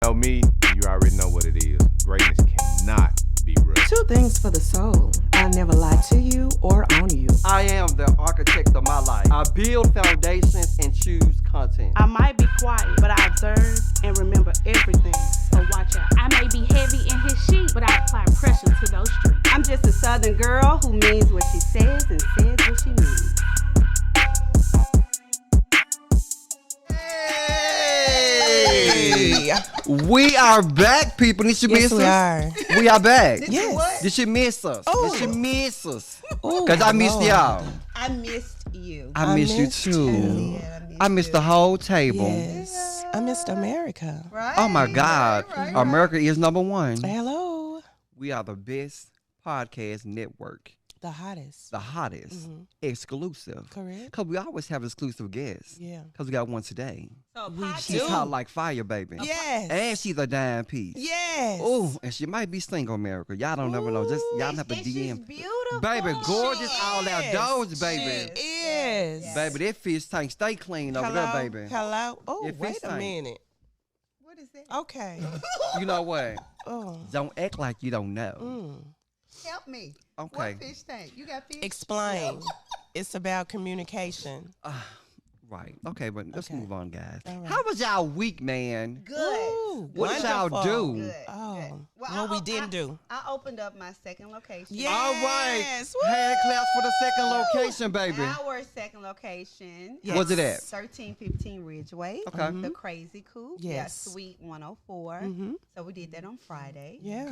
Tell me, you already know what it is. Greatness cannot be rushed. Two things for the soul. I never lie to you or on you. I am the architect of my life. I build foundations and choose content. I might be quiet, but I observe and remember everything. So watch out. I may be heavy in his sheet, but I apply pressure to those streets. I'm just a southern girl who means what she says and says what she means. Hey! We are back, people. Did you miss us? We are back. Yes. Did you miss us? Oh. Did you miss us? Oh, Because I missed Lord. y'all. I missed you. I missed you missed too. you. I missed the whole table. Yes. I missed America. Right? Oh my God. Right. America is number one. Hello. We are the best podcast network. The hottest. The hottest. Exclusive. Correct. Because we always have exclusive guests. Yeah. Because we got one today. So She's hot like fire, baby. Yes. And she's a dime piece. Yes. Oh, and she might be single, America. Y'all don't never know. Just y'all have to she's DM. beautiful. Baby, gorgeous all outdoors, baby. Is. Baby, that fish tank stay clean over Hello. there, baby. Hello. Oh, It wait fits a thing. minute. What is that? Okay. You know what? Oh. Don't act like you don't know. Help me. Okay. What fish tank? You got fish? Explain. It's about communication. Right. Okay, but let's Okay. move on, guys. All right. How was y'all week, man? Good. Ooh, What did y'all wonderful. do? Good. Oh, Good. what we didn't do. I opened up my second location. Yes. All right. Woo. Hand claps for the second location, baby. Our second location. Yes. Where's it at? 1315 Ridgeway. Okay. The Crazy Cool. Yes. Yeah, Suite 104. Mhm. So we did that on Friday. Yeah.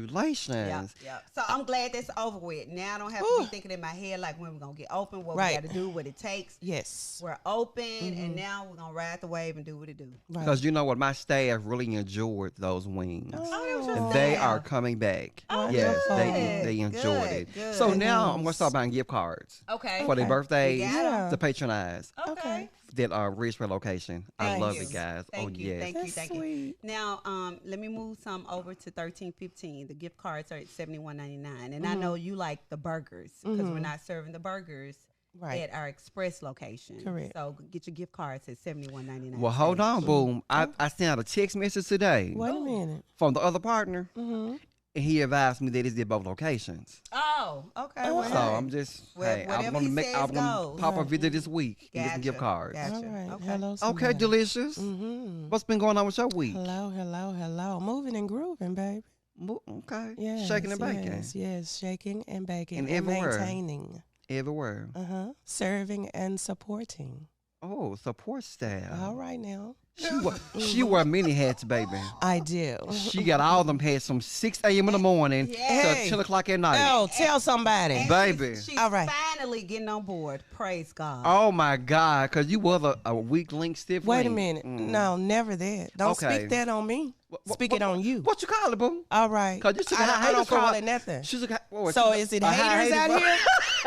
Congratulations. Yeah. So I'm glad that's over with. Now I don't have to be thinking in my head like when we're gonna get open, what Right. we gotta do, what it takes. Yes. We're open and now we're gonna ride the wave and do what it do. Right. Because you know what? My staff really enjoyed those wings. Oh. They are coming back. Oh, Yes, good. they enjoyed Good, it. good. So now I'm gonna Nice. start buying gift cards Okay. for their birthdays We got 'em. Yeah. to patronize Okay. that Ridgeway location. I Thank love you. it, guys. Thank you. yes. Thank you. That's Thank you. sweet. Now, let me move some over to 1315. The gift cards are at $71.99, and I know you like the burgers because we're not serving the burgers Right. at our express location. Correct. So get your gift cards at $71.99. Well, hold on, boom. I sent out a text message today Wait a minute. from the other partner, Mm-hmm. and he advised me that it's at both locations. Oh, okay. Oh. Well, So I'm just, Well, hey, I'm whatever gonna he make, says I'm gonna goes. pop a Right. visit this week and get some gift Gotcha. cards. Gotcha. All right. Okay. Hello. Okay, somebody. delicious. Mm-hmm. What's been going on with your week? Hello. Moving and grooving, baby. Okay. Yes. Shaking and baking. Yes. Shaking and baking. And And everywhere. maintaining. Everywhere. Serving and supporting. Oh, support staff. All right now. She wear many hats, baby. I do. She got all them hats from 6 a.m. in the morning Hey. to 10 o'clock at night. Oh, tell somebody. And Baby. She's All right. finally getting on board. Praise God. Oh my God, because you was a weak link, stiff Wait a link. minute. Mm. No, never that. Don't Okay. speak that on me. What- Speak it on you. What you call it, boo? All right. 'Cause you should I have don't haters call for- it nothing. She's a, what, So she's is it a haters out hater? here?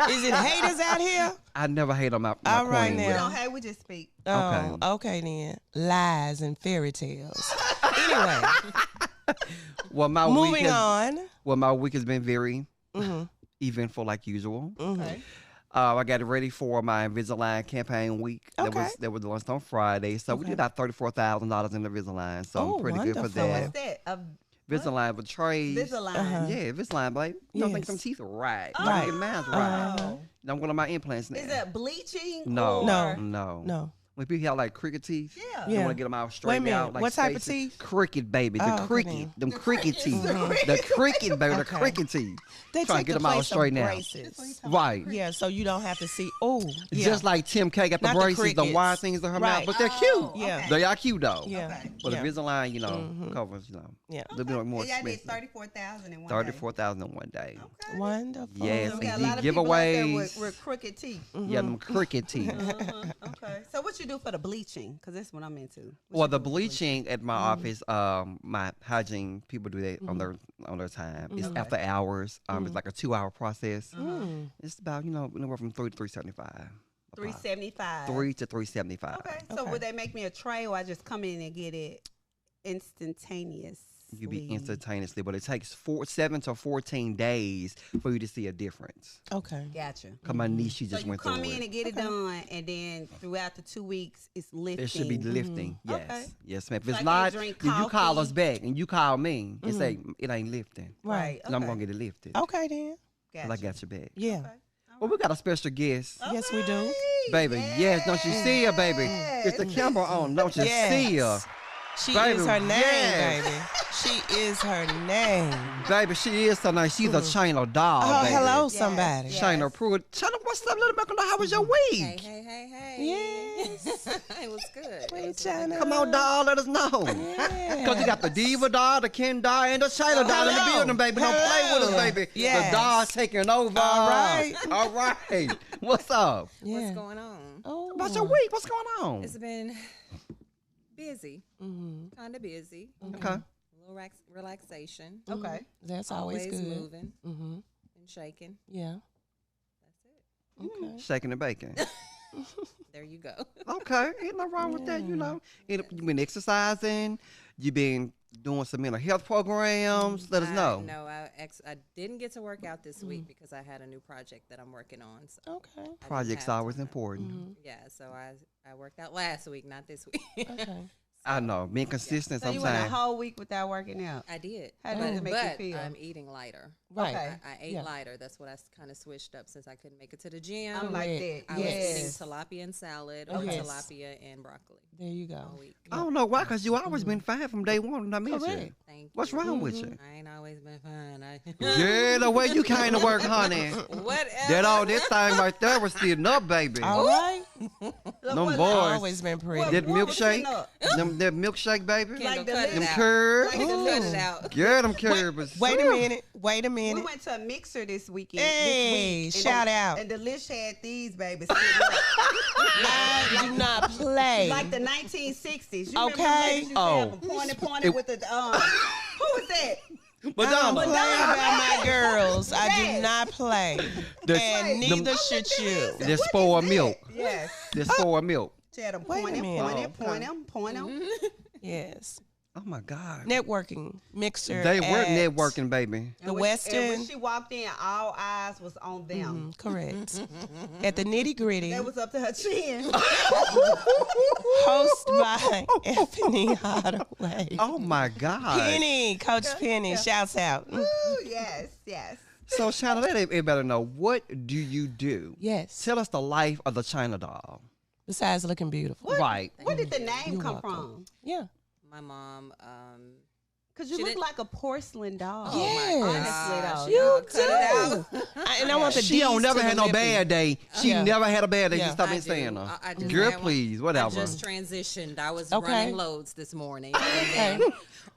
Is it haters out here? I never hate on my All right queen. We now. don't hate, we just speak. Oh, okay then. Lies and fairy tales. Anyway, Well, my moving week has, on. Well, my week has been very Mm-hmm. eventful, like usual. Okay. I got ready for my Invisalign campaign week. Okay. That was launched on Friday. So we Okay. did about $34,000 in the Invisalign. So Oh, I'm pretty good for wonderful. that. What's that? A Invisalign with trays. Invisalign. Uh-huh. Yeah, Invisalign, babe. You don't think Yes. some teeth are right. Oh. You don't get mine's right. Oh. Now I'm going to my implants now. Is it bleaching? No. Or? No. When people have like cricket teeth, Yeah. they Yeah. want to get them out Wait a straight minute. out. Like What type of spaces. teeth? Cricket, baby. The Oh, okay cricket. then. Them cricket teeth. cricket. The cricket, baby. The Okay. cricket teeth. They Trying take to get the them out place straight of now. braces. Right. Yeah, so you don't have to see. Oh, yeah. Just like Tim K got the Not the braces, the crickets. wire things in her mouth, Right. but they're Oh, cute. Yeah. okay. They are cute though. Yeah. Okay. But yeah. the Invisalign, Mhm. covers, Yeah. a little bit more Yeah, I did expensive. 34,000 in one 34,000 in one day. day. Okay. Wonderful. Yes, So we and got a the lot of people out there giveaways. with crooked teeth. Yeah, them cricket teeth. Okay. So what you do for the bleaching? Because that's what I'm into. What Well, you the do with bleaching at my office, my hygiene people do that on their time. It's after hours. It's like a 2-hour process. Mm. It's about anywhere from 3 to 375. 375. 3 to 375. Okay. So would they make me a tray, or I just come in and get it instantaneous? You be instantaneously, but it takes 7 to 14 days for you to see a difference. Okay. Gotcha. Cause my niece, she So just you went through come in it. and get it done, and then throughout the 2 weeks, it's lifting. It should be lifting. Yes, Okay. yes, ma'am. If So it's I not, can't drink if you call us coffee. back and you call me and say it ain't lifting, Right. and I'm gonna get it lifted. Okay then. Cause I got your back. Yeah. Well, we got a special guest. Yes, we do. Baby, yes, don't you see her, baby? It's the camera on, don't you see her? She Baby, is her name, yes. baby. She is her name. Baby, she is so nice. She's a China doll, Oh, baby. hello, somebody. China Prude. China, what's up, little Malcolm? How was your week? Hey. Yes. It was good. Hey, China. Come on, doll, let us know. Because you got the Diva doll, the Ken doll, and the China doll in the hello. building, baby. Don't play with us, baby. Yes. The doll's taking over. All right. All right. What's up? Yeah. What's going on? Oh. About your week? What's going on? It's been busy, kind of busy. Okay. A little relaxation. Okay. That's always good. moving Mm-hmm. and shaking. Yeah. That's it. Okay. Shaking and baking. There you go. Okay. Ain't no wrong with that, you know. You been exercising. You been doing some mental health programs. Let us know. No, I didn't get to work out this week because I had a new project that I'm working on. So Okay. I didn't Projects have always time. important. Yeah, so I worked out last week, not this week. Okay. I know. Being consistent So you went a sometimes. whole week without working out. I did. How did it make but you feel? I'm eating lighter. Right. Okay. I ate Yeah. lighter. That's what I kind of switched up since I couldn't make it to the gym. I'm like that. I was eating Yes. tilapia and salad or Yes. tilapia and broccoli There you go. all week. I don't know why, because you always been fine from day one. I miss you. Correct. Thank you. What's wrong with you? I ain't always been fine. Yeah, the way you came to work, honey. Whatever. That all this thing right there was sitting up, baby. All right. Them boys. Always been pretty. That What was sitting milkshake. up? That milkshake, baby. Kendall, Like the cut it Them out. curves. Kendall, cut it out. Yeah, them curves. Wait a minute. Wait a We minute. went to a mixer this weekend. Hey, this week, shout out. And the list had these babies sitting up. I do not play. Like the 1960s. You Okay. remember the ladies used to Oh. have them pointed with the who was that? I don't Madonna. play about my girls. I do Yes. not play. The- And them- neither should you. This spoiled milk. Yes. This spoiled milk. She had them Wait a point minute. them. Yes. Oh my God. Networking mixer. They were at networking, baby. The And Western. when she walked in, all eyes was on them. Correct. At the Nitty Gritty, That was up to her chin. hosted by Anthony Hardaway. Oh my God. Penny, Coach Penny, shouts out. Ooh, yes. So, China, let everybody better know, what do you do? Yes. Tell us the life of the China doll. Besides looking beautiful. Right. Where did the name You're come welcome. from? Yeah. My mom, Because you She look didn't- like a porcelain doll. Yes. Honestly, though. You cut it do. And I want the She don't D's never to had the no lippy. bad day. She Yeah. never had a bad day. Yeah. You stop I me do. saying her. I just Girl, had one. please, whatever. I just transitioned. I was Okay. running loads this morning. And then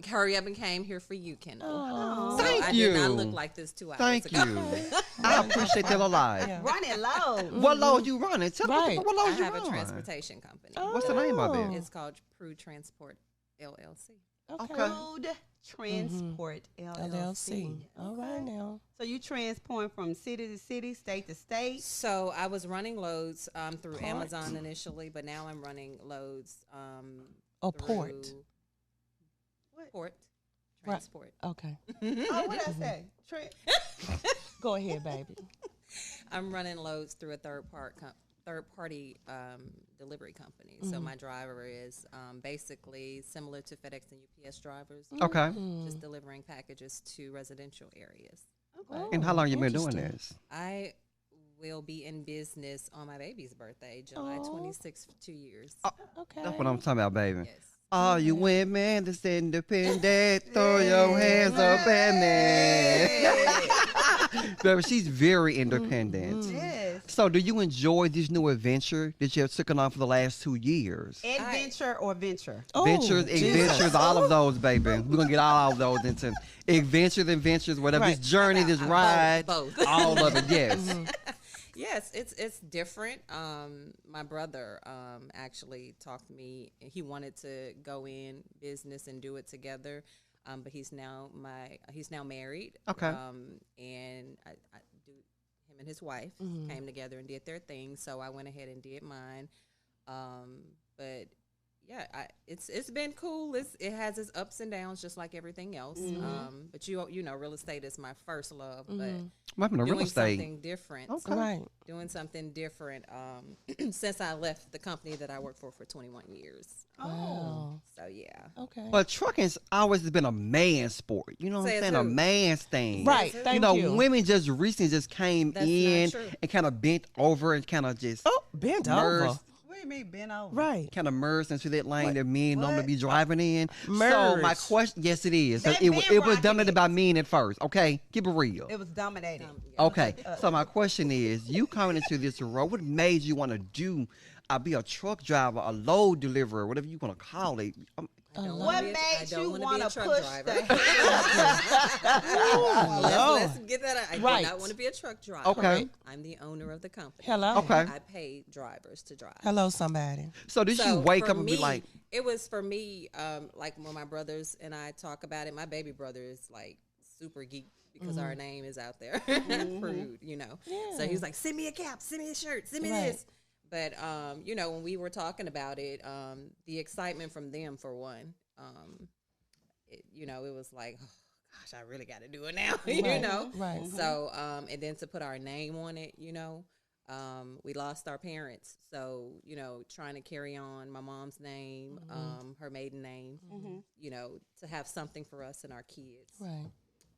hurry up and came here for you, Kendall. Oh. So Thank I you. did not look like this 2 hours Thank ago. you. I appreciate that a lot. Yeah. Running low. What load you running? Tell Right. me what I load you have a running. transportation company. What's the name of it? It's called Prude Transport LLC. Okay. Food Transport LLC. All right now. So you transport from city to city, state to state. So I was running loads through Port. Amazon initially, but now I'm running loads Oh, through port. Port Right. transport. Okay. Oh, what I say? Go ahead, baby. I'm running loads through a third party delivery company. So my driver is basically similar to FedEx and UPS drivers, Okay. just delivering packages to residential areas. And how long you been doing Interesting. this? I will be in business on my baby's birthday, July 26th, for 2 years. Okay. That's what I'm talking about, baby. Yes. All you women that's independent, throw your hands up in there. Baby, she's very independent. Yes. So, do you enjoy this new adventure that you have taken on for the last 2 years? Adventure or venture? Oh, Ventures, Jesus. adventures, all of those, baby. We're going to get all of those into adventures, whatever. Right. This journey, this ride, both. all of it, yes. Yes, it's different. My brother actually talked to me. He wanted to go in business and do it together, but he's now married. Okay. And I do him and his wife came together and did their thing. So I went ahead and did mine. But yeah, it's been cool. It has its ups and downs, just like everything else. But you know, real estate is my first love. But What happened to real doing estate? something different. Okay. Right. Doing something different. Since I left the company that I worked for 21 years. Wow. So yeah. Okay. But trucking's always been a man sport. You know what Say I'm it saying? A too. man's thing. Right. You Thank You know, you. women just recently just came That's not in true. and kind of bent over and kind of just Oh, bent merged, over. What do you mean bent over? Right. kind of merged into that lane that men normally What? be driving in. So my Merged. question, yes, it is. They It been was rocking dominated it. by men at first. Okay, keep it real. It was dominated. Okay, so my question is, you coming into this role, what made you want to be a truck driver, a load deliverer, whatever you want to call it? I don't What wanna be a- I made don't you wanna want be a to truck push driver. the Let's get that out. I Right. do not want to be a truck driver. Okay. I'm the owner of the company. Hello. Okay. I pay drivers to drive. Hello, somebody. So did you So wake for up and be me, like, it was for me, like when my brothers and I talk about it, my baby brother is like super geek because our name is out there, Prude, you know. So he was like, send me a cap, send me a shirt, send me Right. this. But, you know, when we were talking about it, the excitement from them, for one, you know, it was like, oh, gosh, I really got to do it now, you Right, know. right. So, and then to put our name on it, you know, we lost our parents. So, you know, trying to carry on my mom's name, her maiden name, you know, to have something for us and our kids, Right.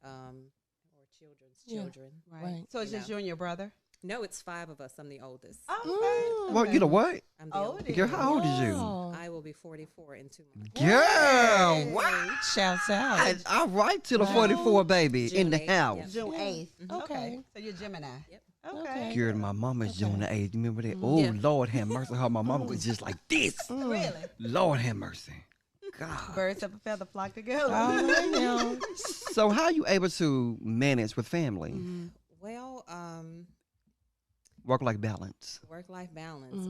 or children's Yeah. children. Right. So it's You just know. you and your brother? No, it's 5 of us. I'm the oldest. Okay. well, you know what? I'm the Old oldest. Girl, how old is you? Oh. I will be 44 in 2 months. Girl, wow. Shouts out. All right to the 44 baby in the June 8th, house. yep. June 8th. Okay. So you're Gemini. Yep. Okay. Girl, my mama's June the 8th. You remember that? Oh, Yeah. Lord have mercy. How my mama was just like this. Really? Lord have mercy. God. Birds of a feather flock together. All right now. So how are you able to manage with family? Well, Work-life balance. work-life balance.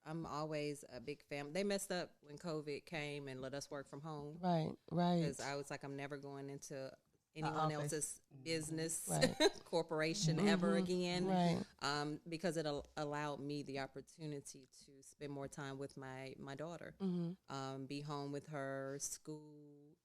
I'm always a big fan. They messed up when COVID came and let us work from home Right. Right. because I was like, I'm never going into anyone office. else's business Right. corporation ever again. Right. Because it allowed me the opportunity to spend more time with my daughter, be home with her, school,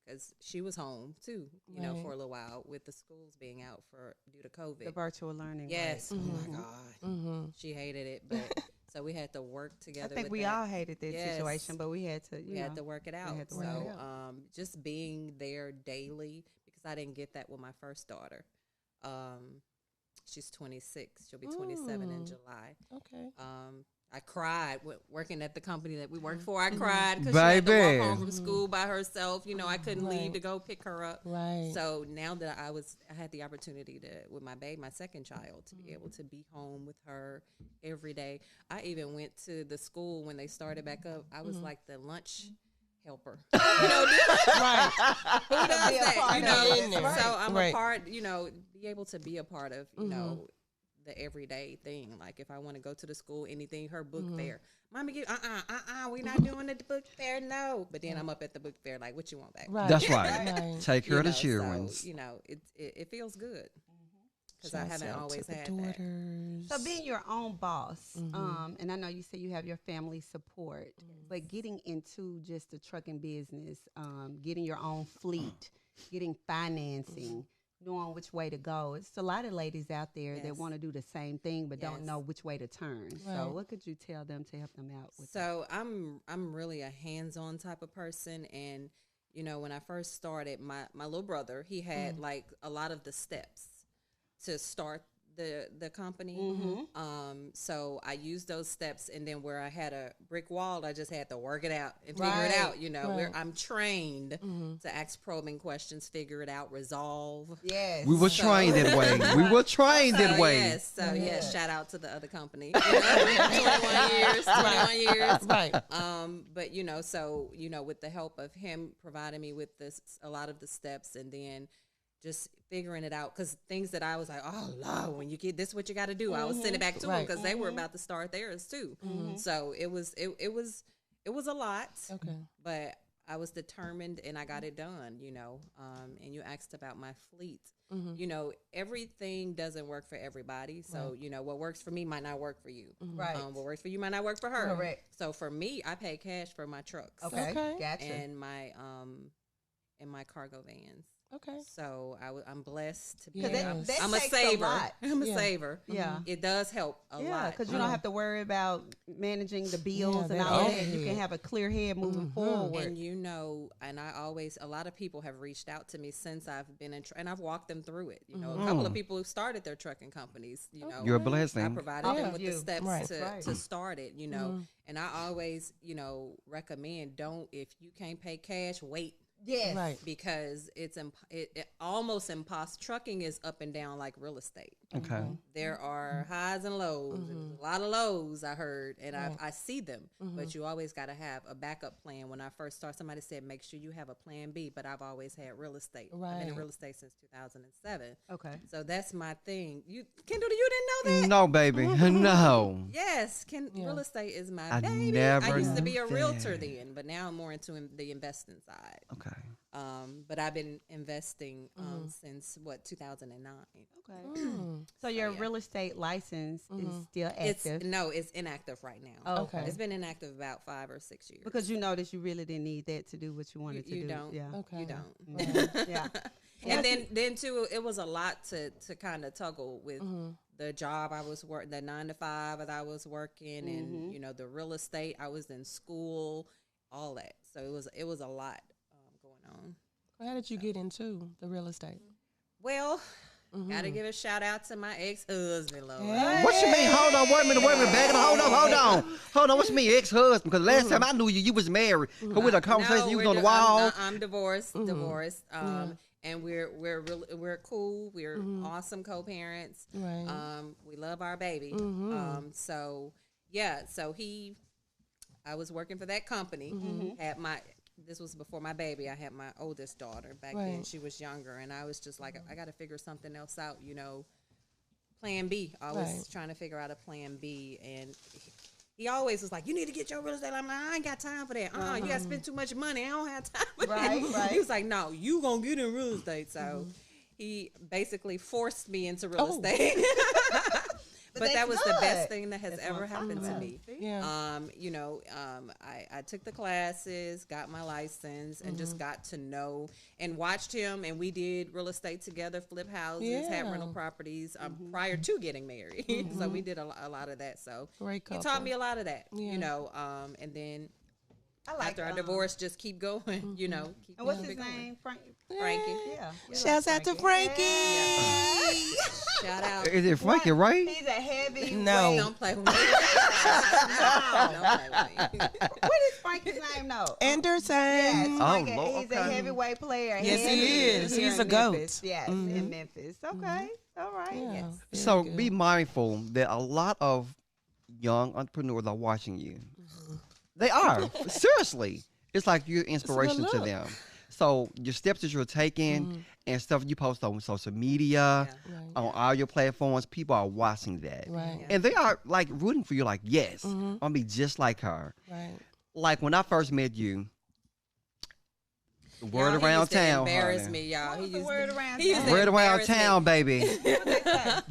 because she was home too, you know, Right. for a little while with the schools being out due to COVID. The virtual learning. Yes. Oh my God. She hated it, but so we had to work I together. think with we that. all hated that Yes. situation, but we had to, We had to work it out. had to So, work it out. just being there daily, because I didn't get that with my first daughter. She's 26. She'll be 27 in July. Okay. I cried working at the company that we worked for. I cried because she had to Baby. walk home from school by herself. You know, I couldn't leave Right. to go pick her up. Right. So now that I had the opportunity to, with my baby, my second child, to be able to be home with her every day. I even went to the school when they started back up. I was like the lunch helper. You know, Right. who does Be a that? part You of know, it. Right. so I'm Right. a part. You know, be able to be a part of. You know. The everyday thing, like if I want to go to the school, anything, her book fair, mommy, give we're not doing the book fair, no. But then I'm up at the book fair, like, what you want back? Right. That's right. Right. Take care You of the know, children. so, you know, it feels good because I Shouts haven't out always to the had that. daughters. So being your own boss, and I know you say you have your family support, but getting into just the trucking business, getting your own fleet, getting financing, knowing which way to go. It's a lot of ladies out there that Yes. want to do the same thing but don't Yes. know which way to turn. So Right. what could you tell them to help them out with? So I'm really a hands-on type of person, and you know, when I first started, my little brother, he had like a lot of the steps to start the company. So I used those steps, and then where I had a brick wall, I just had to work it out and figure it out. You know, where I'm trained to ask probing questions, figure it out, resolve. Yes. We were trained that way. We were trained that way. Yes, so yes, shout out to the other company. You know, 21 years. Right. But you know, so you know, with the help of him providing me with a lot of the steps, and then just figuring it out, because things that I was like, oh Lord, when you get this, what you got to do, I was sending it back to them Right. because they were about to start theirs too. So it was a lot. Okay. But I was determined and I got it done, you know. And you asked about my fleet. You know, everything doesn't work for everybody. So, you know, what works for me might not work for you. Right. What works for you might not work for her. Correct. So for me, I pay cash for my trucks. Okay. Gotcha. And my cargo vans. Okay. So I'm blessed to be. Because that I'm a takes saver. a lot. I'm a saver. Yeah. It does help a lot. because you don't have to worry about managing the bills and that all that. overhead. You can have a clear head moving forward. And you know, and a lot of people have reached out to me since I've been in, and I've walked them through it. You know, a couple of people who started their trucking companies. You know, You're a blessing. I provided them with the steps to start it. You know, and I always, you know, recommend if you can't pay cash, wait. Yes. Right. Because it almost impossible. Trucking is up and down like real estate. Okay. There are highs and lows. There's a lot of lows I heard, and I see them. But you always got to have a backup plan. When I first started, somebody said, make sure you have a plan B. But I've always had real estate. I've been in real estate since 2007. Okay. So that's my thing. Kendall, you didn't know that? No, baby. No. Yes, real estate is my I baby. never I used to be knew a realtor that. then, but now I'm more into the investing side. Okay. But I've been investing since 2009. Okay. So your real estate license is still active? It's inactive right now. Oh, okay. It's been inactive about 5 or 6 years. Because you noticed you really didn't need that to do what you wanted to do. You don't. Yeah. Okay. You don't. Mhm. Yeah. And then too, it was a lot to kind of tuggle with the job I was working, the 9 to 5 that I was working, and you know, the real estate. I was in school, all that. So it was a lot going on. How did you get into the real estate? Well, gotta give a shout out to my ex-husband, Lord. What you mean? Hold on, wait a minute, baby. Hold on. What you mean, ex-husband? Because last time I knew you was married. Cause with a conversation, you was on the wall. I'm divorced. And we're cool. We're awesome co-parents. Right. We love our baby. So I was working for that company. This was before my baby. I had my oldest daughter back then. She was younger, and I was just like, I got to figure something else out, you know, plan B. I was trying to figure out a plan B, and he always was like, you need to get your real estate. I'm like, I ain't got time for that. You got to spend too much money. I don't have time for that. He was like, no, you going to get in real estate. So he basically forced me into real estate. But that was the best thing that has ever happened to me. Yeah. You know, I took the classes, got my license, and just got to know and watched him. And we did real estate together, flip houses, had rental properties prior to getting married. So we did a lot of that. So he taught me a lot of that, you know. And then after our divorce, just keep going, you know. And what's his name? Frankie. Yeah. Shouts out to Frankie. Shout out. Is it Frankie, right? He's a heavy. No. Don't play with me. Don't play with me. What is Frankie's name? No. Anderson. Yes, Frankie, Lord, he's a okay. heavyweight player. Yes, he is. Here He's in a goat. Memphis. Yes, in Memphis. Okay. All right. Yeah. Yes. So be mindful that a lot of young entrepreneurs are watching you. They are. Seriously. It's like you're inspiration to look. them. So your steps that you're taking and stuff you post on social media, on all your platforms, people are watching that. Right. And they are like rooting for you like, yes, I'm gonna be just like her. Right. Like when I first met you, the word Y'all, he around used to town. embarrass honey. me, y'all. What's the word around he used town? to Word around embarrass me. town, baby.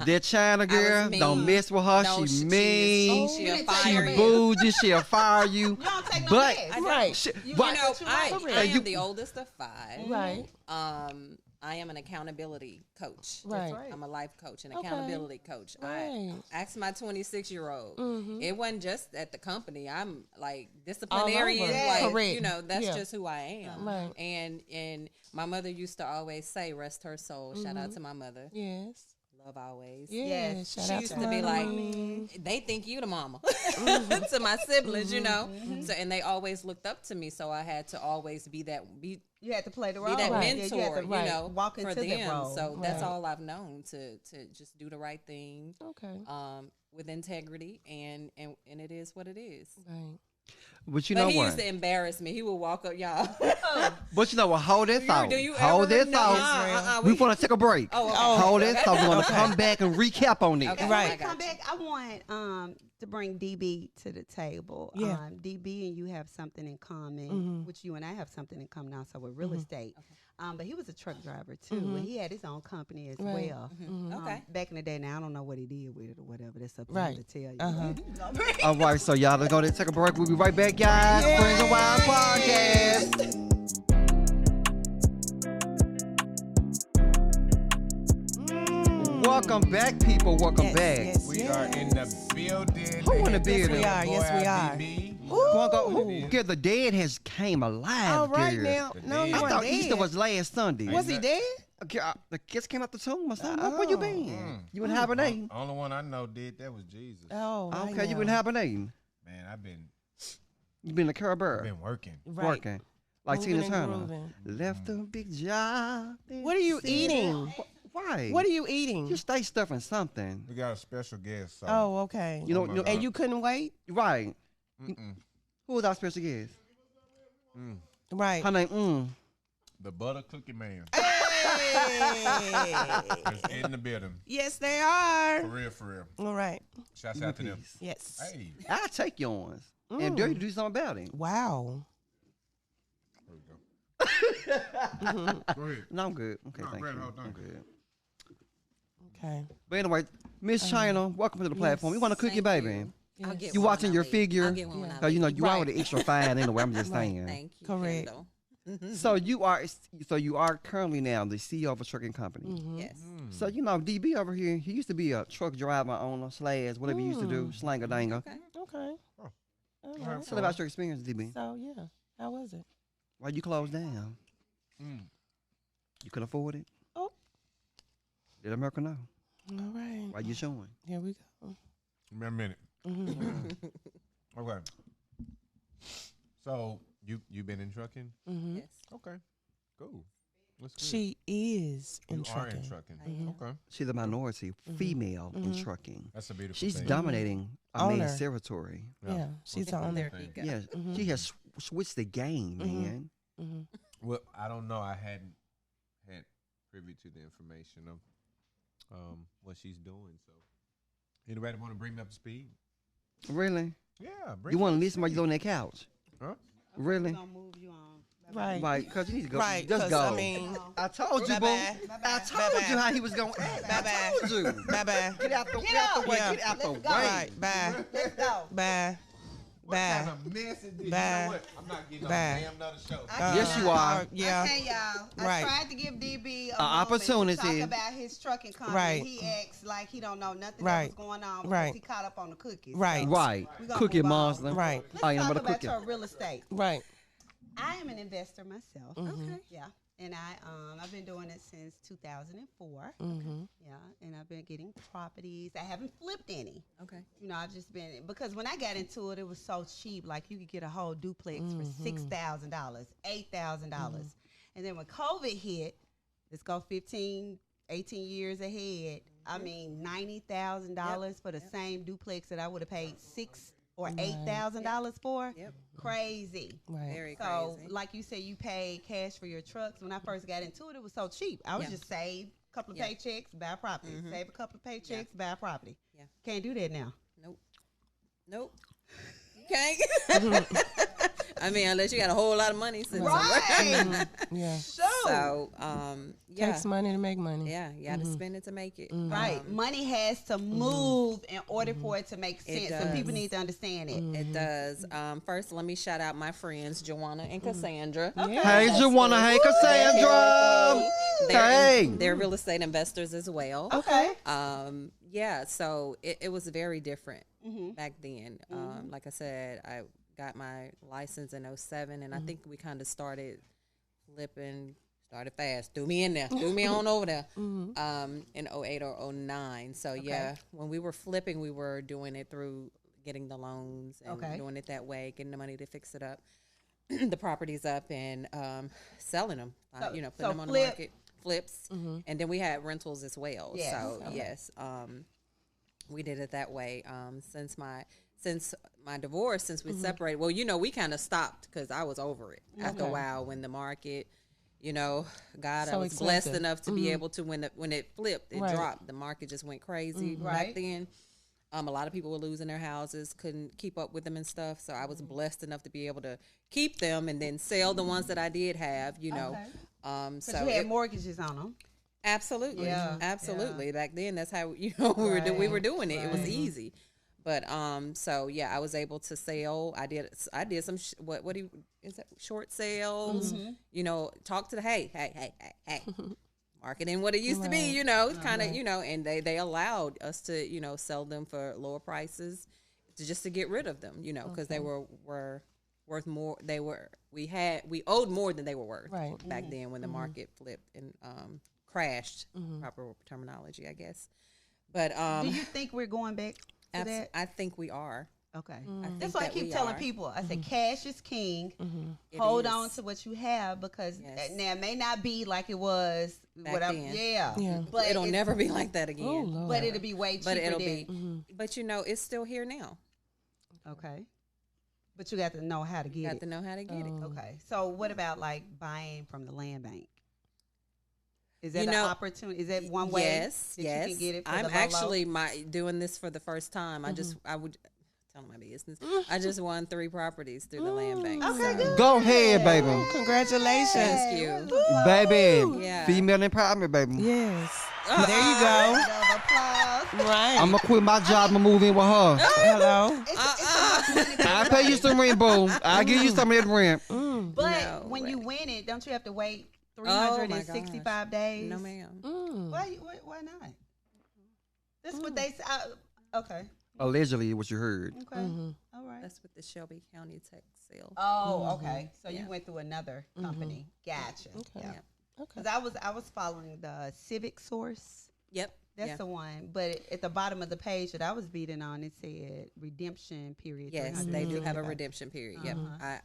That China girl, mean. don't mess with her. No, She mean. she'll She fire didn't you. take Bougie, she'll fire you. You don't take no But mess. Right. She, You but know, For I real. am You- the oldest of 5. Right. I am an accountability coach. Right. I'm a life coach, an Okay. accountability coach. Right. I asked my 26-year-old. It wasn't just at the company. I'm like All disciplinarian. over. Like, Correct. you know, that's Yeah. just who I am. Right. And my mother used to always say, rest her soul. Shout out to my mother. Yes. Love always. Yes. Shout She out used to to be Mommy. like, they think you the mama to my siblings, you know. So and they always looked up to me, so I had to always be You had to play the role. that Right. Yeah, you mentor, had to you know, walk for into them. that role. So that's Right. all I've known to just do the right thing, Okay. with integrity, and it is what it is. Right. But you But know he what? used to embarrass me. He would walk up, y'all. But you know what? Hold that thought. Do you Hold ever that know? thought. We want to take a break. Oh, okay. Hold that thought. We're going to come back and recap on it. Okay. Right. I got Come you. back. I want to bring DB to the table. Yeah. DB and you have something in common, which you and I have something in common also with real estate. But he was a truck driver too, and he had his own company as Right. well. Okay. Back in the day, now I don't know what he did with it or whatever. That's up to Right. him to tell you. All right, so y'all, let's go ahead and take a break. We'll be right back, guys. Friends and Wild Podcast. Welcome back, people. Welcome back. Yes, We yes. are in the building. Who in the Yes, building? we are. Yes, we are. Girl, the dead has came alive. All right girl. now. No, dead. you I weren't thought dead. Easter was last Sunday. Was he dead? Okay, the kids came out the tomb or something. Where you been? You been hibernating? Only one I know did that was Jesus. Oh, right Okay, you now. been hibernating. Man, I've been You been a Carabera. been working. Right. Working. Like Moving Tina and Turner. grooving. Left a big job. What are you eating? Why? What are you eating? You stay stuffing something. We got a special guest. So Oh, okay. You know, my you know God. And you couldn't wait? right. mm-mm. Who was our special guest? Right. Her name, The butter cookie man Hey. is in the building. Yes, they are. For real, for real. All right. Shouts out to them. Yes. Hey, I'll take yours. And dare you to do something about it. Wow. there we go. Go ahead. No, I'm good. Okay, No, thank great, you. hold on. I'm good. Okay. But anyway, Miss China, welcome to the platform. You want a cookie, Thank baby? you. I'll get You one watching when I your leave. figure? I'll get one when I Cause you know leave. you Right. already extra fine anyway. I'm just Right. saying. Thank you. Correct. Kendall. So you are currently now the CEO of a trucking company. Yes. So you know DB over here, he used to be a truck driver owner / whatever he used to do, slanger danger. Okay. Okay. Oh. All Right. right. Tell about your experience, DB. So, yeah. How was it? Why you closed down? You could afford it. Oh. Let America know. All right. Why you showing? Here we go. Give me a minute. Okay. So you been in trucking? Mm-hmm. Yes. Okay. Cool. That's good. She is in you trucking. are in trucking. Mhm. Okay. She's a minority female in trucking. That's a beautiful She's thing. dominating a Owner. man's territory. Yeah. She's That's a on there. beautiful thing. Yeah, she has switched the game, man. Mm-hmm. Well, I don't know. I hadn't had privy to the information of what she's doing. So, anybody want to bring me up to speed? Really? Yeah. Bring You me want up to listen while you're on that couch? Huh? Really? We're gonna move you on. Right. Right, because you need to go. Right. Just 'cause, go. I mean, I told you, boo. Bye-bye. I told Bye-bye. you how he was going to act. Bye-bye. I told you. bye-bye. Get out the way. Yeah. Get out the way. Right. Bye. Let's go. Bye. What Bye. kind of mess is this? You Bye. know what? I'm not getting on Bye. a damn another show. Yes, you are. Yeah. Okay, y'all. I Right. tried to give DB a opportunity. moment to talk about his trucking company. Right. He acts like he don't know nothing Right. that was going on because Right. he caught up on the cookies. Right. So Right. we gonna Cookie move on. monster. Right. I am Let's but talk a about cookie. your real estate. Right. I am an investor myself. Mm-hmm. Okay. Yeah. And I've been doing it since 2004. Mm-hmm. Yeah. And I've been getting properties. I haven't flipped any. Okay. You know, I've just been because when I got into it, it was so cheap. Like you could get a whole duplex for $6,000, $8,000, and then when COVID hit, let's go 15, 18 years ahead. I mean, $90,000 for the same duplex that I would have paid $6,000 or $8,000 for. Yep. Crazy. Right. Very So, crazy. like you said, you paid cash for your trucks. When I first got into it, it was so cheap. I would Yeah. just save a couple of Yeah. paychecks, buy a property. Save a couple of paychecks, buy a property. Yeah. Can't do that now. Nope. Okay. I mean, unless you got a whole lot of money sitting somewhere. Right. Yeah. So, yeah. Takes money to make money. Yeah, you got to spend it to make it. Right. Money has to move in order for it to make sense. So does. people need to understand it. It does. First, let me shout out my friends, Joanna and Cassandra. Hey, Joanna. Hey, Cassandra. Hey. They're real estate investors as well. Okay. Yeah, so it was very different back then. Like I said, I got my license in 07, and I think we kind of started flipping, started fast. Threw me in there, threw me on over there in 08 or 09. So, yeah, when we were flipping, we were doing it through getting the loans and doing it that way, getting the money to fix it up, the properties up, and selling them, putting them on the market. Flips, and then we had rentals as well. Yes. So yes, we did it that way. Since my divorce, since we separated, well, we kind of stopped because I was over it after a while when the market, God, I So was expensive. blessed enough to be able to when it flipped, it Right. dropped. The market just went crazy Right. back then. A lot of people were losing their houses, couldn't keep up with them and stuff. So I was blessed enough to be able to keep them and then sell the ones that I did have, you know. Okay. So you had mortgages on them. absolutely, Yeah, absolutely. yeah. We were doing it. It was right. easy. But so yeah, I was able to sell. I did some is that short sales? You know, talk to the hey, marketing what it used to be. You know, it's kind of you know, and they allowed us to you know sell them for lower prices, just to get rid of them. You know, because they were worth more. We owed more than they were worth back then when the market flipped and crashed. Proper terminology, I guess. But Do you think we're going back to that? I think we are. Okay. I think That's why I that keep we telling are. people. I say cash is king. It Hold is. on to what you have because Yes. now it may not be like it was. Back then. Yeah. But It'll it's- never be like that again. Oh, Lord. But it'll be way cheaper. But it'll than, be. But you know, it's still here now. okay. But you got to know how to get You got it. to know how to get it. Okay. So what about like buying from the land bank? Is that You an know, opportunity? Is that one way Yes, that yes. you can get it? For I'm the low, actually doing this for the first time. I would tell my business. I just won 3 properties through the land bank. Okay, so- good. Go ahead, baby. Congratulations. Thank you. Baby. Yeah. Female empowerment, baby. Yes. low? There you go. Round of applause. Right. I'm going to quit my job and move in with her. Hello. I'll pay you some rent, boo. I'll give you some of that rent. But No when you way. win it, don't you have to wait Oh, my 365 days? No, ma'am. Why not? This is what they say. Okay. Allegedly, what you heard. Okay. All right. That's with the Shelby County tax sale. Oh, okay. So you Yeah. went through another company. Gotcha. Okay. Yeah. Okay. Because I was following the Civic Source. Yep. That's yeah. the one. But at the bottom of the page that I was beating on, it said redemption period. Yes, they do have a 365. redemption period. Yep.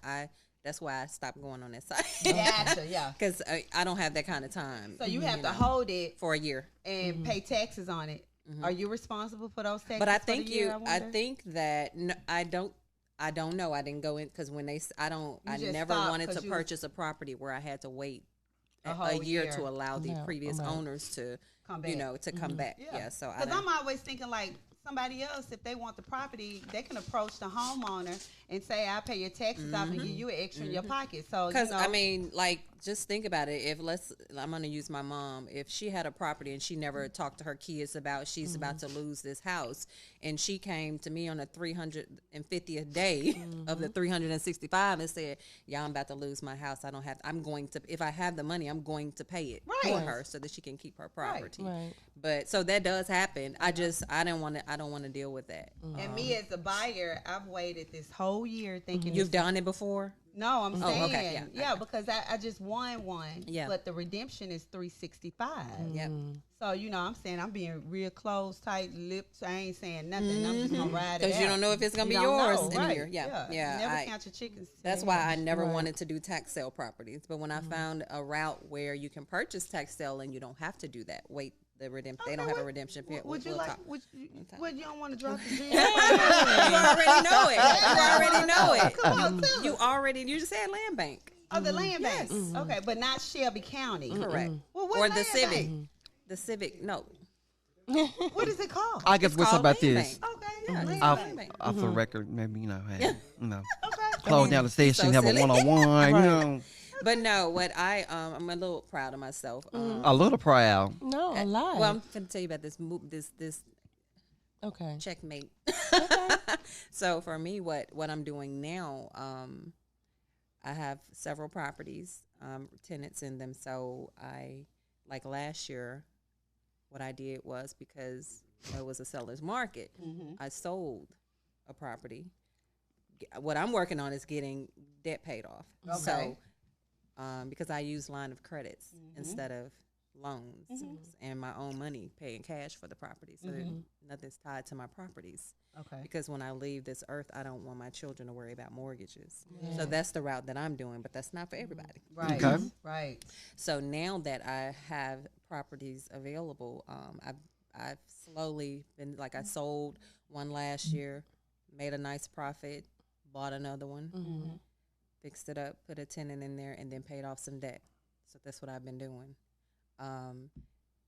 I that's why I stopped going on that site. Gotcha. Yeah. Because I don't have that kind of time. So you have to know, hold it for a year. and pay taxes on it. Are you responsible for those taxes? But I for the think year, I wonder? think that I don't know. I didn't go in because when I just never stopped wanted 'cause to you- purchase a property where I had to wait A a whole year year. to allow the Yeah, previous right. owners to Come you back. know to come back. Yeah. So I Because don't- I'm always thinking like somebody else, if they want the property, they can approach the homeowner and say, "I'll pay your taxes off and give you an extra in your pocket." So Because you know, I mean, like, just think about it. If I'm going to use my mom. If she had a property and she never talked to her kids about she's about to lose this house, and she came to me on the 350th day of the 365 and said, "Yeah, I'm about to lose my house. I don't have. I'm going to. If I have the money, I'm going to pay it for Right. her so that she can keep her property." Right. But so that does happen. I don't want to deal with that. and me as a buyer, I've waited this whole year thinking You've done it before. No, I'm saying, okay, yeah, because I just won one. Yeah. But the redemption is 365. Yep. So you know, I'm saying I'm being real close, tight lipped. I ain't saying nothing. I'm just gonna ride it. Because you out. don't know if it's gonna be You don't yours know, in right. a year. Yeah. Never I- count your chickens. till That's they why hatch. I never wanted to do tax sale properties. But when I found a route where you can purchase tax sale and you don't have to do that, wait, they don't have a redemption period. Would you We'll like? talk. Would you? What you don't want to drop the G? You already know it. You already know it. Come on, tell You us. already. You just said land bank. Oh, the land bank. Okay, but not Shelby County. Correct. Well, what Or the land civic. bank? The civic. No. What is it called? I guess It's we'll talk called about land this. bank. Okay, yeah, land Off, bank. off the record, maybe, Okay. close down the station, so have a silly. one-on-one, you know. But no. What I'm a little proud of myself. A little proud. No, a lot. Well, I'm going to tell you about this okay. checkmate. So for me, what I'm doing now, I have several properties, tenants in them. So like last year, what I did was, because it was a seller's market, I sold a property. What I'm working on is getting debt paid off. Okay. So because I use line of credits instead of loans and my own money paying cash for the property. So nothing's tied to my properties. Okay. Because when I leave this earth, I don't want my children to worry about mortgages. So that's the route that I'm doing, but that's not for everybody. Right. Okay. Right. So now that I have properties available, I've slowly been, like, I sold one last year, made a nice profit, bought another one, fixed it up, put a tenant in there, and then paid off some debt. So that's what I've been doing.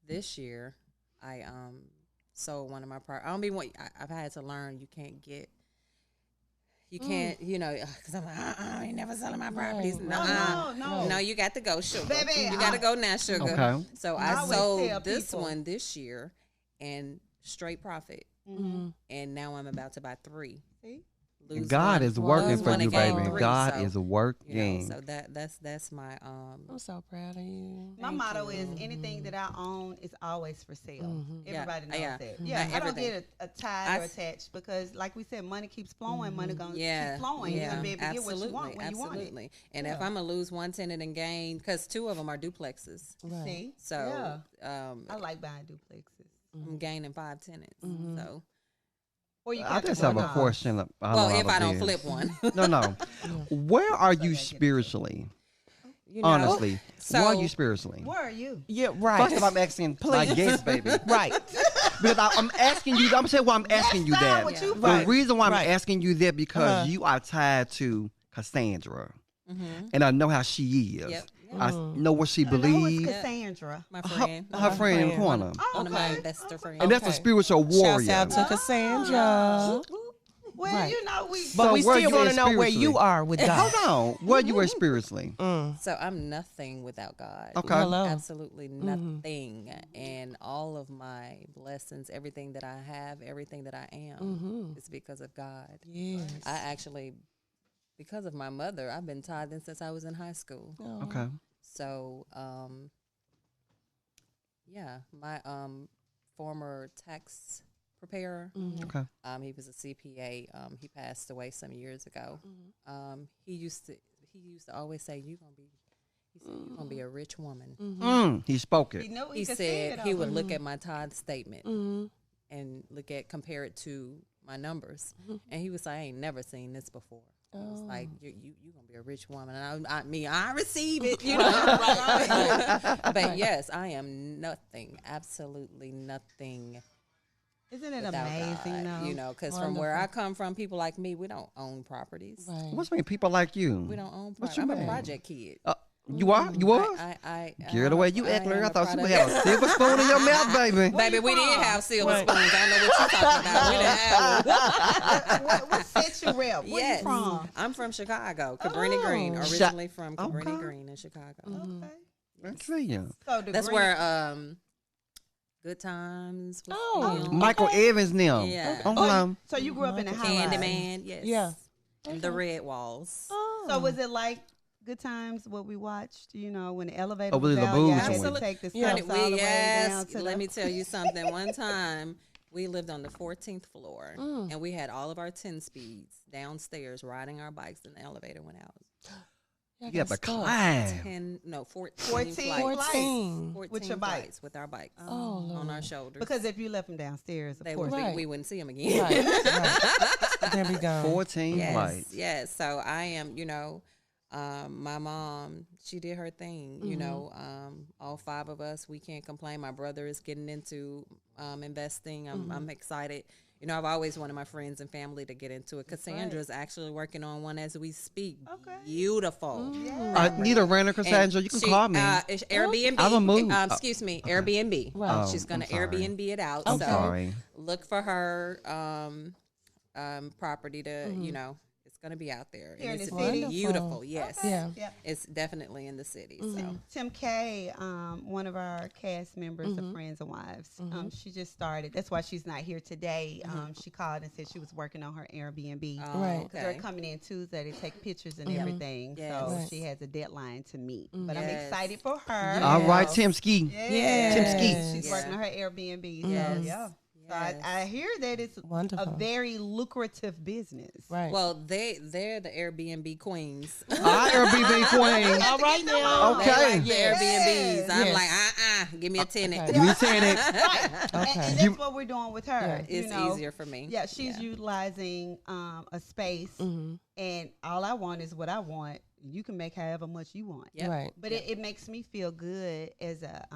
This year, I sold one of my properties. I don't be want. I've had to learn you can't get. You can't, you know, because I'm like, I ain't never selling my properties. No, you got to go, sugar. Baby, you got to go now, sugar. Okay. So I I always sold tell this people. one this year and straight profit. And now I'm about to buy 3. See? Lose God one- is working lose for one you, and gain baby. 3, God so, is you working. know, so that's my I'm so proud of you. My motto is anything that I own is always for sale. Everybody knows Yeah. that. Yeah, I don't Everything. get a tied or attached because, like we said, money keeps flowing. Money gonna keep flowing. You're gonna be able to get what you want when you want it. And if I'm gonna lose one tenant and gain, because 2 of them are duplexes, Right. See? so I like buying duplexes. I'm gaining 5 tenants. So Or you I got just the have a one-off. question. well, if I don't flip one, No. Where are you spiritually? you know, Honestly, where are so- you spiritually? Where are you? Yeah, right. First of all, I'm asking my guest, baby. Right. Because I'm asking you. I'm saying why I'm asking you that. what you The Right. reason why I'm Right. asking you that because you are tied to Cassandra, and I know how she is. Yep. I know what she Who is believes. Cassandra? my friend, Her friend in the corner, one of my best friends. and that's a Okay. spiritual warrior. Shouts out to Cassandra. Well, Right. you know, we. But So we where still you want at to know where you spiritually? are with God. Hold on, where you at spiritually? So I'm nothing without God. Okay. Hello. Absolutely nothing. And all of my blessings, everything that I have, everything that I am, is because of God. Yes. I actually, because of my mother, I've been tithing since I was in high school. Okay. So, yeah, my former tax preparer, Okay. he was a CPA. He passed away some years ago. He used to always say, "You're gonna be a rich woman." He spoke it. You know, He could said see he it would over. look at my tithe statement and compare it to my numbers, and he was like, "I ain't never seen this before." It was like, "You gonna be a rich woman," and I receive it, you know. But yes, I am nothing, absolutely nothing. Isn't it without amazing, God, though? you know, because from where I come from, people like me, we don't own properties. Right. What's mean people like you? We don't own What properties. you I'm a mean? project kid. You are? You was? Girl, the way you act, am I a thought you product- had a silver spoon in your mouth, baby. Baby, we did have silver spoons. I don't know what you're talking about. We didn't have one. what set you rep? Where Yes. you from? I'm from Chicago, Cabrini Green. Sha- Originally from Cabrini Okay. Green in Chicago. Okay. Let's see you. So the That's green- where Good Times was filmed. Michael Evans now. Yeah. Okay. So you grew up in a high rise. Candyman, yes. Yeah. And the Red Walls. So was it like Good Times what we watched? You know, when the elevator Oh, was was it out, the y'all booze had to one? take the Yeah. steps all the way down to Let the. me tell you something. One time, we lived on the 14th floor, and we had all of our 10 speeds downstairs riding our bikes, and the elevator went out. You have to climb. 14 14 flights. 14. 14 With your flights bikes. with our bikes Oh, on our Lord. shoulders. Because if you left them downstairs, of they course. would Right. we wouldn't see them again. Right. There we go. 14 Yes, flights. yes. So I am, my mom, she did her thing, all 5 of us, we can't complain. My brother is getting into investing. I'm excited. I've always wanted my friends and family to get into it. Cassandra's actually working on one as we speak. Okay. Beautiful. Need a renter, Cassandra. You can call me. It's Airbnb. I will move. Excuse me, Airbnb. Right. She's going to I'm sorry. Airbnb it out. I'm so sorry. look for her property to, it's going to be out there. Here in it's the gonna be city? beautiful. Yes. Yeah. Yeah. It's definitely in the city. So Tim K, one of our cast members of Friends and Wives, she just started. That's why she's not here today. She called and said she was working on her Airbnb. Right. Because they're coming in Tuesday to take pictures and everything. Yes. So Right. she has a deadline to meet. But I'm Yes. excited for her. All right, So- Tim Ski. Yeah. Tim Ski. She's working on her Airbnb. So, Yes. yeah. So Yes. I hear that it's Wonderful. a very lucrative business. Right. well, they're the Airbnb queens. Our Airbnb queen. all right now. They Okay. like the Airbnbs. I'm Yes. like, give me a tenant. Okay. Give me a tenant. Right. Okay. And that's what we're doing with her. Yeah. you It's know. easier for me. Yeah, she's utilizing a space, and all I want is what I want. You can make however much you want. Yep. Right. But it makes me feel good as a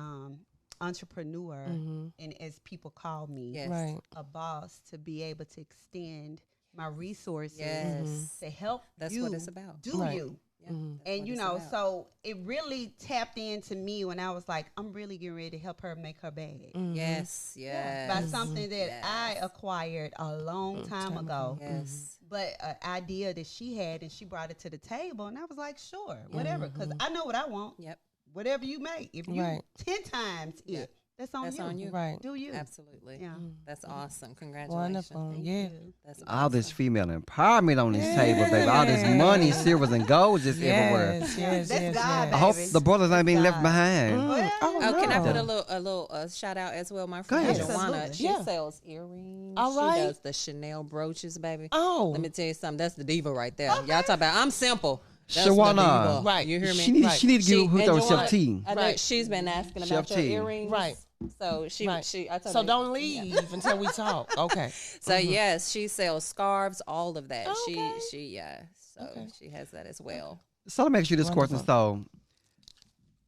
entrepreneur, and as people call me, Yes. Right. a boss, to be able to extend my resources Yes. to help That's you what it's about. do Right. you. Yeah, Mhm. that's And what you it's know, about. so it really tapped into me when I was like, I'm really getting ready to help her make her bag. Yes, yes. By something that I Yes. acquired a long time ago. Yes. But an idea that she had, and she brought it to the table, and I was like, sure, whatever, because I know what I want. Yep. Whatever you make, if you Right. 10 times Yeah. it, that's on That's you. on you. Right. Do you? Absolutely. Yeah. That's awesome. Congratulations. Wonderful. Thank Yeah. you. That's All this awesome. female empowerment on this table, baby. All this money, silvers, and golds just everywhere. Yes, yes, That's yes, God, yes. I hope baby. the brothers ain't being left God. behind. Well, Oh, Oh, can I no. put a little shout out as well? My Go friend ahead. Joanna, Absolutely. she Yeah. sells earrings. All She right. does the Chanel brooches, baby. Oh. Let me tell you something. That's the diva right there. Y'all talk about I'm simple. That's Shawana. the diva. Right. You hear me? She need, Right. she need to get hooked and on Joanna- Chef T. I know Right. she's been asking Chef about your T. earrings. Right. So she Right. I told So her, don't leave until we talk. Okay. So yes, she sells scarves, all of that. Okay. She yeah. So Okay. she has that as well. So let me ask you this question. Wonderful. So,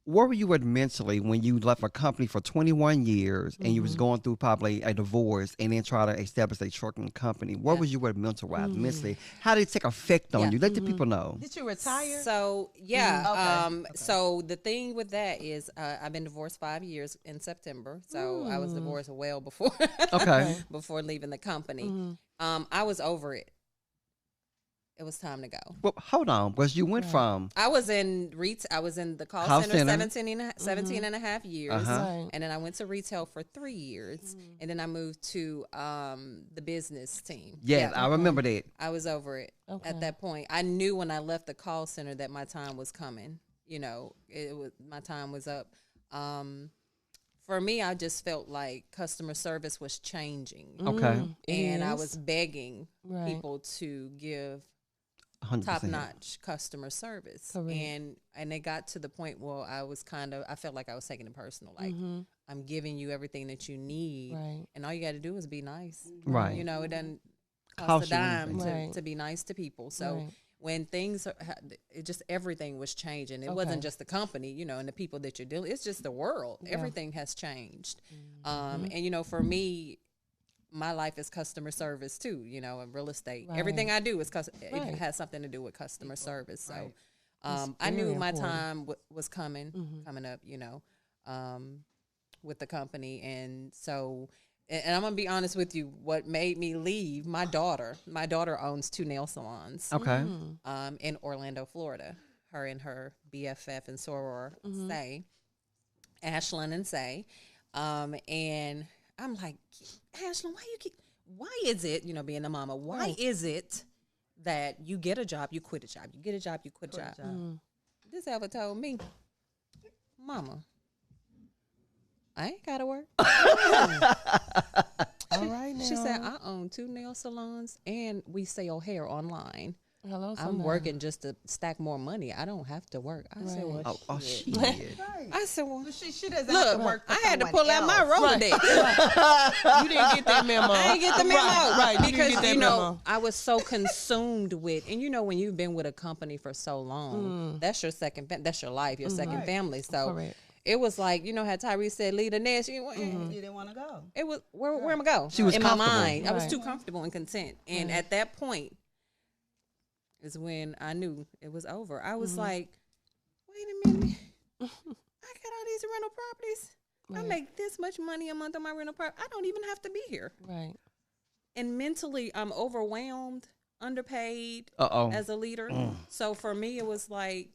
where were you at mentally when you left a company for 21 years and you was going through probably a divorce and then try to establish a trucking company? Where was you at mental-wise, mentally? How did it take effect on Yeah. you? Let the people know. Did you retire? So yeah, Okay. so the thing with that is I've been divorced 5 years in September. So I was divorced well before Okay. before leaving the company. I was over it. It was time to go. Well, hold on, because you went from I was in I was in the call center 17 and a half years. Uh-huh. And then I went to retail for 3 years. And then I moved to the business team. yes, I remember that. I was over it Okay. at that point. I knew when I left the call center that my time was coming. You know, my time was up. For me, I just felt like customer service was changing, Okay, and I is. was begging Right. people to give 100%. top-notch customer service. Correct. And it got to the point where I felt like I was taking it personal. Like, I'm giving you everything that you need, Right. and all you got to do is be nice. Right. You know, it doesn't cost Cost a you dime anything. Right. to be nice to people. So Right. when things it just everything was changing. It wasn't just the company, you know, and the people that you're dealing. It's just the world. Everything has changed. And you know, for me, my life is customer service too. You know, in real estate, everything I do is it Right. has something to do with customer service. So That's I knew very my important. time was coming up. You know, with the company, and so. And I'm gonna be honest with you. What made me leave? My daughter owns 2 nail salons. Okay. In Orlando, Florida. Her and her BFF and soror Say, Ashlyn and Say, and I'm like, Ashlyn, why is it, you know, being a mama, why is it that you get a job, you quit a job, you get a job, you quit a job? This ever told me, Mama, I ain't gotta work. All right now. She said, I own 2 nail salons and we sell hair online. Hello, I'm somebody. working just to stack more money. I don't have to work. I said, well, Oh, shit. shit. I said, well, But she doesn't have to look, work for I had to someone pull out my else. Rolodex. You didn't get that memo. I didn't get the memo. Right, you didn't Because, get that you know, memo. I was so consumed with, and you know, when you've been with a company for so long, that's your that's your life, your second family. So Correct. it was like, you know how Tyrese said, leave the nest. You You didn't want to go. It was, where am I go? She was in my comfortable. mind. I was Right. too comfortable and content. And at that point is when I knew it was over. I was like, wait a minute. I got all these rental properties. I make this much money a month on my rental property. I don't even have to be here. Right. And mentally, I'm overwhelmed, underpaid Uh-oh. as a leader. So for me, it was like,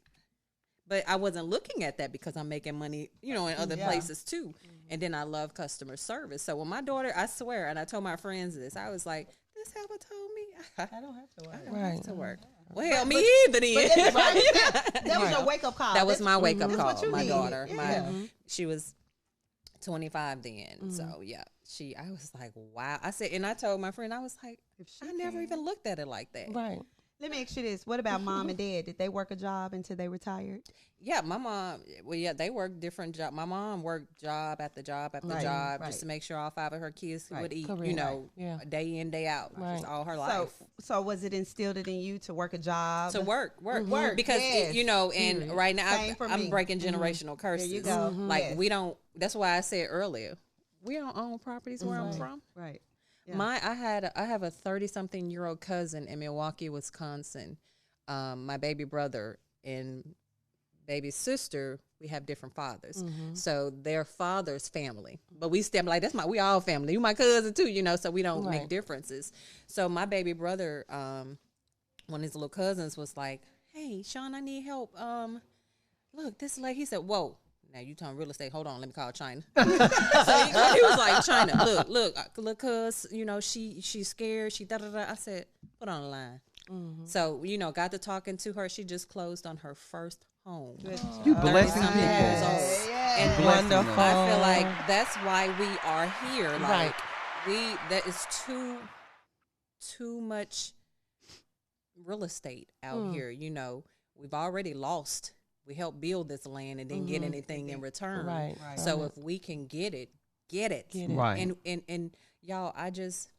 but I wasn't looking at that because I'm making money, you know, in other places too. And then I love customer service. So when my daughter, I swear, and I told my friends this, I was like, this helper told me I don't have to work. I don't have to work. Well, But- me either then. That was your wake up call. That was my wake up That's call. what you My needed. daughter, Yeah. she was 25 then. So yeah, I was like, wow. I said, and I told my friend, I was like, I never even looked at it like that. Right. Let me ask you this. What about mom and dad? Did they work a job until they retired? Yeah, my mom. Well, yeah, they worked different job. My mom worked job after job after Right, job right. just to make sure all 5 of her kids would eat. Correct. You know, Yeah. day in day out, Right. just all her So, life. so was it instilled in you to work a job? To work, because yes. you know, and right now Same for I'm me. breaking generational curses. There you go. Like Yes. we don't. That's why I said earlier, we don't own properties where I'm from. Right. Yeah. I have a 30-something-year-old cousin in Milwaukee, Wisconsin. My baby brother and baby's sister, we have different fathers. Mm-hmm. So their father's family. But we still like, we all family. You my cousin too, you know, so we don't Right. make differences. So my baby brother, one of his little cousins was like, hey, Sean, I need help. Look, this lady, he said, whoa. Now you talking real estate. Hold on, let me call China. So he was like, China, look, cuz, you know, she's scared. She da-da-da. I said, put on the line. Mm-hmm. So, you know, got to talking to her. She just closed on her first home. You blessing 30-something people. years old. And Blessing them. Wonderful. I feel like that's why we are here. Right. Like that is too much real estate out here. You know, we've already lost. We helped build this land and didn't get anything in return. Right. So if we can get it. Get it. Right. And y'all, I just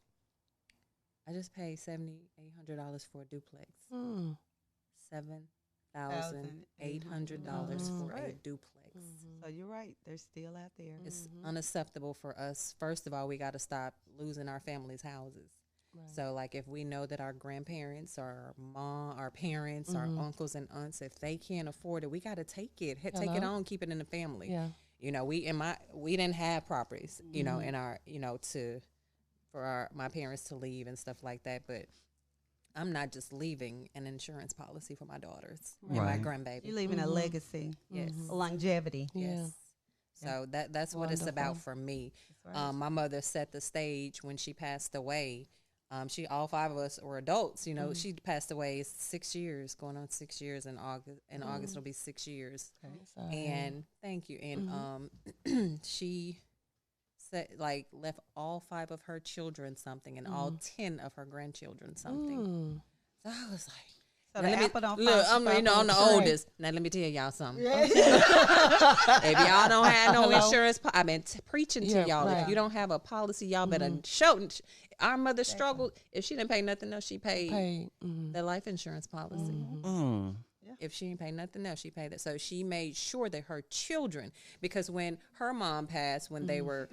paid $7,800 for a duplex. Mm. $7,800 for a duplex. So you're right. They're still out there. It's unacceptable for us. First of all, we got to stop losing our families' houses. Right. So, like, if we know that our grandparents, our mom, our parents, our uncles and aunts, if they can't afford it, we got to take it. Take it on, keep it in the family. Yeah. You know, we didn't have properties, you know, in our, you know, for my parents to leave and stuff like that. But I'm not just leaving an insurance policy for my daughters and my Right. grandbaby. You're leaving a legacy, Yes. a longevity. Yeah. Yes. So that's what it's Wonderful. about for me. That's right. My mother set the stage when she passed away. All five of us were adults. You know, she passed away 6 years, going on 6 years in August. In August it'll be 6 years. Sorry. And thank you. And she left all five of her children something, and all 10 of her grandchildren something. Mm. So I was like, So now the let me- apple don't look, fall I'm far you know from I'm the the tree. oldest. Now let me tell y'all something. If y'all don't have no insurance, I've been preaching to Yeah, y'all. right. If you don't have a policy, y'all better show. Our mother struggled. If she didn't pay nothing else, she paid Paid. the life insurance policy. Mm. If she didn't pay nothing else, she paid it. So she made sure that her children, because when her mom passed, when they were,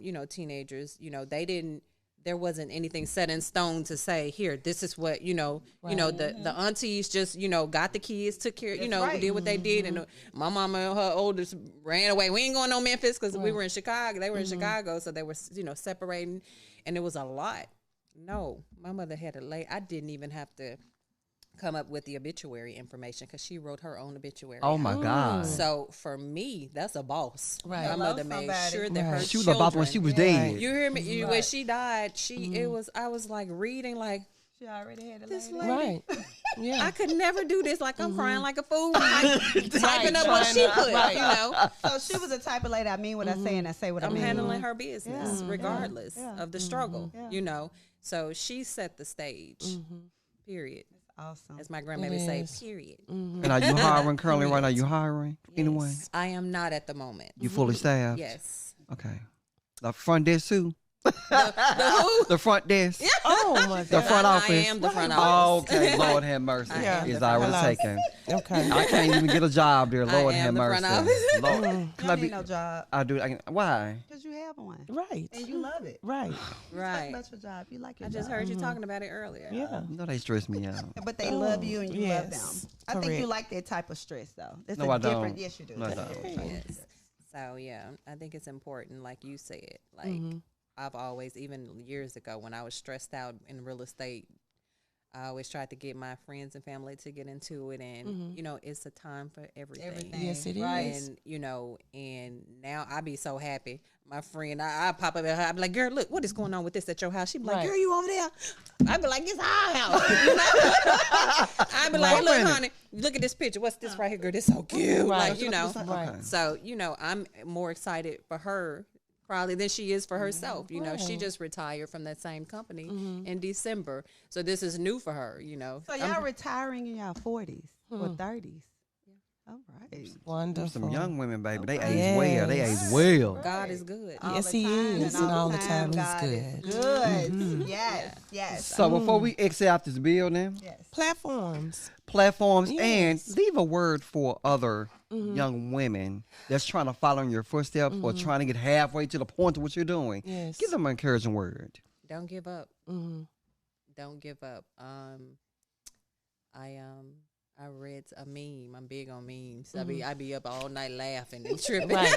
you know, teenagers, you know, there wasn't anything set in stone to say, here, this is what, you know, the aunties just, you know, got the kids, took care, you know, right. did what they did. And my mama and her oldest ran away. We ain't going no Memphis because we were in Chicago. They were in Chicago. So they were, you know, separating. And it was a lot. No, my mother had I didn't even have to come up with the obituary information because she wrote her own obituary. Oh my God. So for me, that's a boss. Right. My Love mother made somebody. sure that her Right. She was a boss when she was dead. You hear me? When she died, I was like reading like, She already had a this lady. lady. Right. Yeah. I could never do this. Like I'm crying like a fool, like, typing up what she put. right. You know, So she was the type of lady. I mean what I say, and I say what I I'm mean. handling her business regardless Yeah. of the struggle. Yeah. You know, so she set the stage. Period. Awesome. As my grandbaby say, is. period. And are you hiring currently right now? You hiring anyone? I am not at the moment. You fully staffed? Yes. Okay. The front desk too? The who? The front desk? Oh my The God. front I office? am the front Oh, office. okay. Lord have mercy. Yeah. Is already Hello. taken. Okay. I can't even get a job there. Lord am have the mercy. front office. Lord, You can I don't be? need no job I do. Why? because you have one Right. and you love it. Right. Talk Right. about your job. You like your I just job. heard you talking about it earlier. Yeah. No, they stress me out. But they love you and you love Yes. them. I think you Correct. like that type of stress though. It's No, a I don't. different. Yes, you do. No, I That's a don't. different type of Yes. stress. So yeah, I think it's important, like you said. Like I've always, even years ago, when I was stressed out in real estate, I always tried to get my friends and family to get into it, and you know, it's a time for everything. Yes, it Right. is. And you know, and now I be so happy. My friend, I pop up at her. I be like, "Girl, look, what is going on with this at your house?" She be like, Right. "Girl, you over there?" I be like, "It's our house." You know? I be like, "Look, honey, look at this picture. What's this right here, girl? This so cute." Right. Like, you know. Right. So you know, I'm more excited for her probably than she is for herself. You know, she Right. just retired from that same company in December, so this is new for her. You know, So y'all retiring in y'all 40s or 30s. All right. Wonderful. Some young women, baby. They Yes. age well. They age well. God is good. Yes, All he the time, is. and And all the time, he's God is good. Good. Yes. Yes. So before we exit out this building, Yes. Platforms. platforms, Yes. and leave a word for other young women that's trying to follow in your footsteps or trying to get halfway to the point of what you're doing. Yes. Give them an encouraging word. Don't give up. Mm-hmm. Don't give up. I read a meme. I'm big on memes. I be up all night laughing and tripping. Right.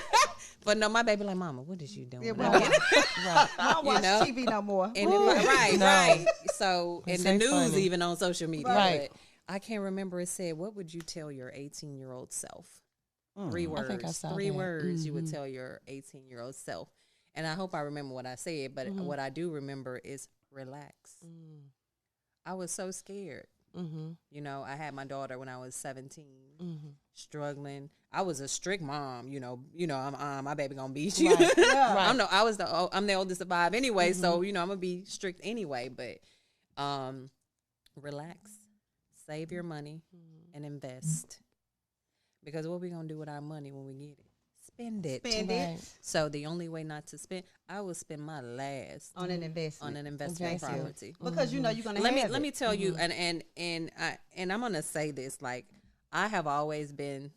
But no, my baby like, Mama, what is you doing? Yeah, Right. I don't watch know? TV no more. And right. No. So, It's and the so news funny. even on social media. Right. But I can't remember. It said, what would you tell your 18-year-old self? Mm. 3 I words. think I saw 3 that. words you would Mhm. tell your 18-year-old self. And I hope I remember what I said. But what I do remember is relax. I was so scared. Mm-hmm. You know, I had my daughter when I was 17, Mm-hmm. struggling. I was a strict mom. You know, I'm my baby gonna beat you. Right. Yeah. I'm the oldest of 5 anyway, so you know I'm gonna be strict anyway. But relax, save your money, and invest. Because what we gonna do with our money when we get it? Spend it. Spend Right. it So the only way not to spend, I will spend my last on an investment. on an investment Investment. property. Because you know you're gonna Let have me it. tell you, and I'm gonna say this, like I have always been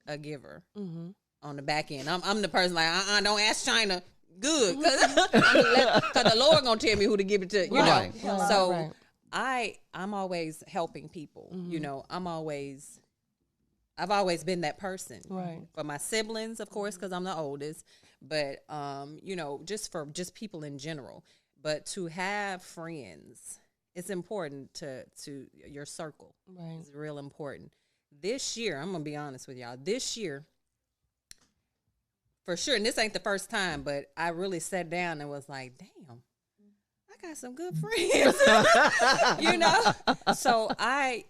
a giver Mm-hmm. on the back end. I'm the person like don't ask China good because the Lord gonna tell me who to give it to. You Right. know, Right. so Right. I'm always helping people. You know, I've always been that person. Right. For my siblings, of course, because I'm the oldest, but you know, just people in general. But to have friends, it's important to your circle. Right. It's real important. This year, I'm gonna be honest with y'all. This year, for sure, and this ain't the first time, but I really sat down and was like, damn, I got some good friends. You know? So I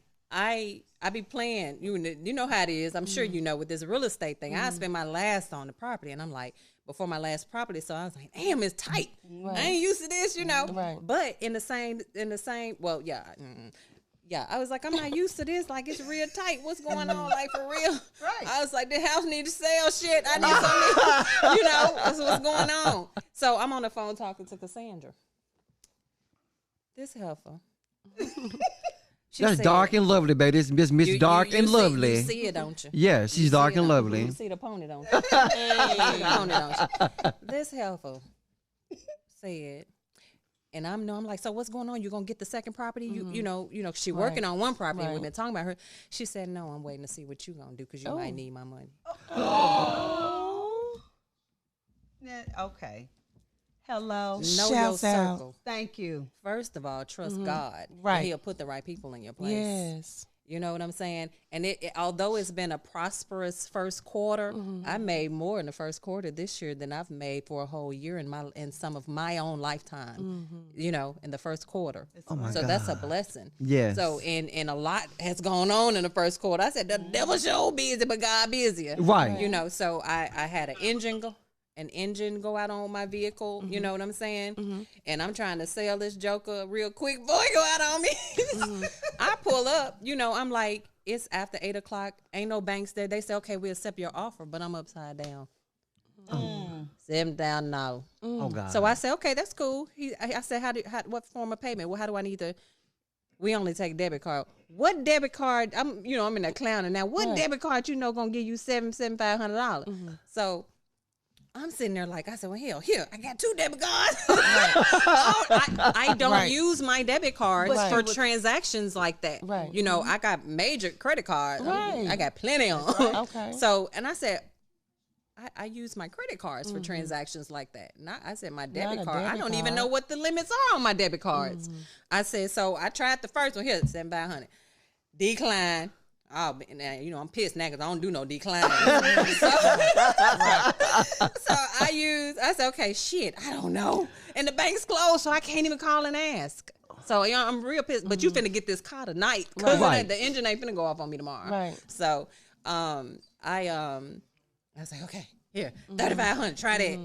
be playing, you know how it is. I'm sure you know with this real estate thing. I spent my last on the property, and I'm like, before my last property, so I was like, damn, it's tight. Right. I ain't used to this, you know. Right. But in the same, well, yeah. Yeah, I was like, I'm not used to this. Like, it's real tight. What's going on? Like, for real? Right. I was like, the house need to sell shit. I need something, you know, that's what's going on. So I'm on the phone talking to Cassandra. This heifer. She That's said- dark and lovely, baby. This Miss Dark and Lovely. You see it, don't you? Yeah, she's You dark see it, and don't lovely. You see the pony, don't you? You see the pony, don't you? This heifer said, and I'm like, so what's going on? You gonna get the second property? You know, she working on one property. And we've been talking about her. She said, no, I'm waiting to see what you gonna do because you might need my money. Yeah, okay. Hello. Know Shouts your out. circle. Thank you. First of all, trust God. Right. And He'll put the right people in your place. Yes. You know what I'm saying? And although it's been a prosperous first quarter, I made more in the first quarter this year than I've made for a whole year in some of my own lifetime. You know, in the first quarter. Oh my So God. that's a blessing. Yes. So and a lot has gone on in the first quarter. I said the devil sure busy, but God busier. Right. You know, so I had an engine go out on my vehicle, you know what I'm saying? And I'm trying to sell this joker real quick before it go out on me. I pull up, you know, I'm like, it's after 8 o'clock. Ain't no banks there. They say, okay, we accept your offer, but I'm upside down. $7,000. Oh God. So I said, okay, that's cool. I said, what form of payment? Well, how do I need to? We only take debit card. What debit card? I'm in that clowning now. What debit card gonna give you $7,500? So I'm sitting there like, I said, well, hell, here, I got 2 debit cards. I don't use my debit cards for transactions like that. Right. You know, I got major credit cards. Right. I got plenty of them. Okay. So, and I said, I use my credit cards for transactions like that. I said, my debit a card, I debit don't even card. know what the limits are on my debit cards. I said, so I tried the first one here, $7,500. Decline. Oh, now, you know, I'm pissed now because I don't do no decline. So I said, okay, shit, I don't know. And the bank's closed, so I can't even call and ask. So, you know, I'm real pissed. But you finna get this car tonight because Right. the engine ain't finna go off on me tomorrow. Right. So, I was like, okay, here, $3,500, try that.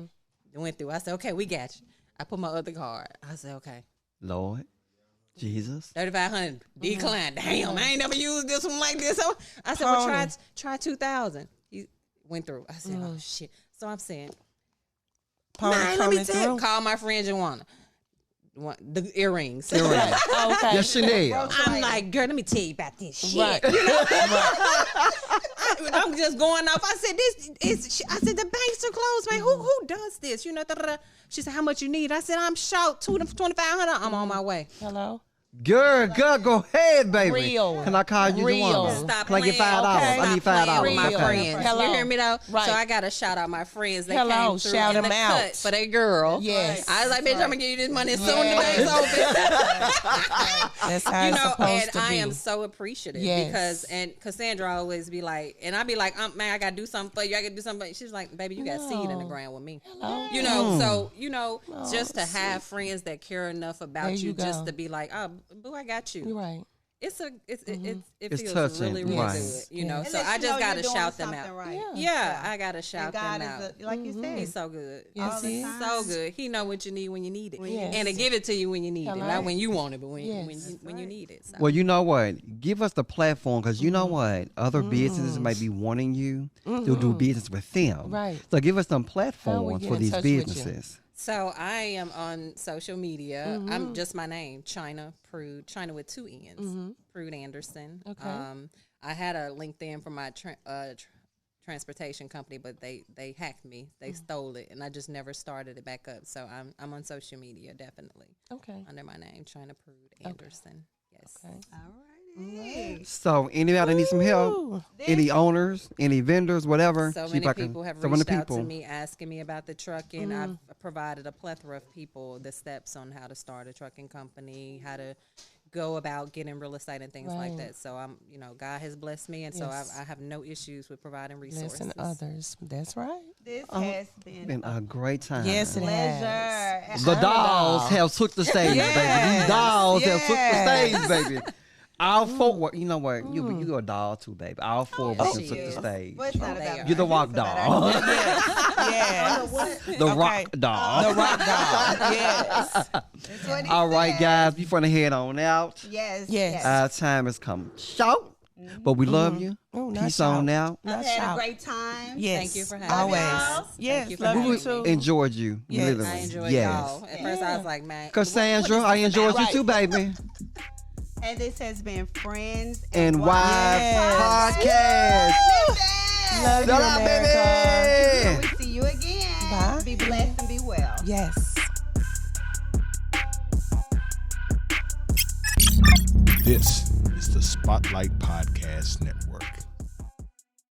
Went through. I said, okay, we got you. I put my other card. I said, okay. Lord. Jesus. $3,500 decline. Damn, I ain't never used this one like this. So I said, well, Tony. try $2,000. He went through. I said, oh shit. So I'm saying, Pony let me coming tell you. through. Call my friend Joanna. The earrings. You're right. Oh, okay. Yes, Chanel. I'm like, girl, let me tell you about this shit. Right. I'm just going off. I said, I said, the banks are closed, man. Who does this? You know, da, da, da. She said, how much you need? I said, I'm short, $2,500. I'm on my way. Hello. Girl, go ahead, baby. Real. Can I call you Real. the woman? Stop Can I get playing. $5? Okay. I need Stop playing $5. with my Real. friends. Hello. You hear me though? Right. So I gotta shout out my friends. They Hello. came through Shout in them the out. cut for their girl. Yes. I was like, bitch, I'm gonna give you this money as soon Yes. as the bank's open. That's how You it's know, supposed and to I be. am so appreciative Yes. because and Cassandra always be like, and I be like, man, I gotta do something for you. I gotta do something. For you. She's like, baby, you got seed in the No. ground with me. Hello. You know, so you know, Oh, just to have friends that care enough about There you, you just go. to be like, oh, boo, I got you. You're right. It It's feels touching, really, really right. good. You know, Yes. so I just gotta shout them out. Right. Yeah, I gotta And shout God them out. is, like you said, He's so good. Yes, all the he is. time. So good. He know what you need when you need it, Yes. and to give it to you when you need it, Hello. not when you want it, but when Yes. when you need it. So. Well, you know what? Give us the platform because you know what? Other businesses may be wanting you to do business with them. Right. So give us some How we platforms get for in these touch with you? businesses. So I am on social media. I'm just my name, China Prude, China with 2 N's, Prude Anderson. Okay. I had a LinkedIn for my transportation company, but they hacked me. They stole it, and I just never started it back up. So I'm on social media definitely Okay. under my name, China Prude Anderson. Yes. Okay. All right. So anybody need some help? Ooh. Any owners, any vendors, whatever? So see many if I can- people have so many reached out to people. me asking me about the trucking. I've provided a plethora of people the steps on how to start a trucking company, how to go about getting real estate and things like Right. that. So I'm, God has blessed me, and so Yes. I have no issues with providing resources. Listen, others. That's right. This has been Been a great time. Yes, it has. pleasure. The dolls have took the stage, baby. These dolls have took the stage, baby. All four, you know what? You a doll too, baby. All four of us she took the is. stage. But it's not They about are. You're the rock it's about doll. our- Yes. The rock doll. The rock doll. Yes. That's what he All right, said. guys, we finna head on out. Yes. Yes. Our time has come short, but we love you. Oh, not Peace on shout. out. I've Not had shout. a great time. Yes. Thank you for having Always. me. Yes. Thank you for Love having you me. too. Enjoyed you. Yes. Literally. I enjoyed yes. y'all. At first, I was like, man, Cassandra, I enjoyed you too, baby. And this has been Friends And Wives Yes. Podcast. Love you, Shout out, America. baby. We see you again. Bye. Be blessed and be well. Yes. This is the Spotlight Podcast Network.